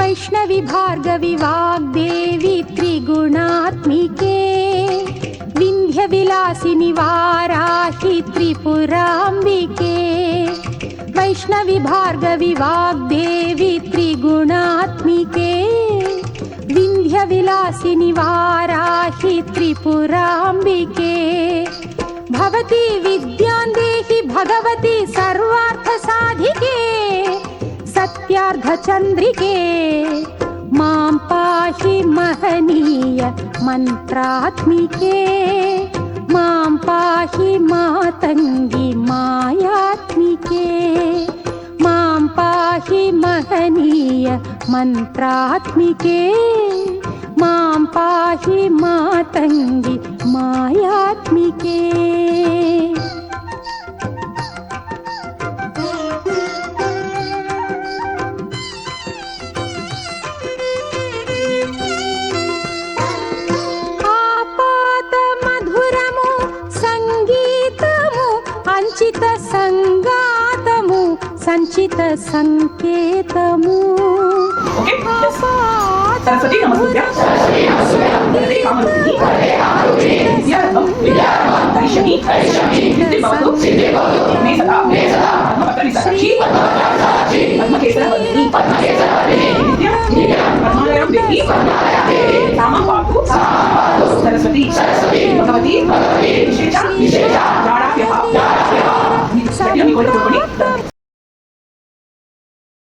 वैष्णवी भार्गवी वाग्देवी त्रिगुणात्मिके विंध्य विलासिनी वाराहि त्रिपुरांबिके वैष्णवी भार्गवी वाग्देवी त्रिगुणात्मिके विंध्य विलासिनी वाराहि त्रिपुरांबिके भवती विद्यां देहि भगवती सर्वार्थ साधिके सत्यार्धचंद्रिके मां पाहि महनीय मंत्रात्मिके मां पाहि मातंगी मायात्मिके मां पाहि महनीय मंत्रात्मिके मां पाहि मातंगी मायात्मिके। సంచిత సంగాతము సంచిత సంకేతము సరస్వతి నమస్తుభ్యం వరదే కామరూపిణి విద్యారత్నం హరిష్యమి సిద్ధి భవతు మే సదా పద్మపత్రి సాక్షి పద్మకేసర వదిని నిత్యం పద్మాలయం దేవి రామ పాటు సరస్వతి భగవతి విశేష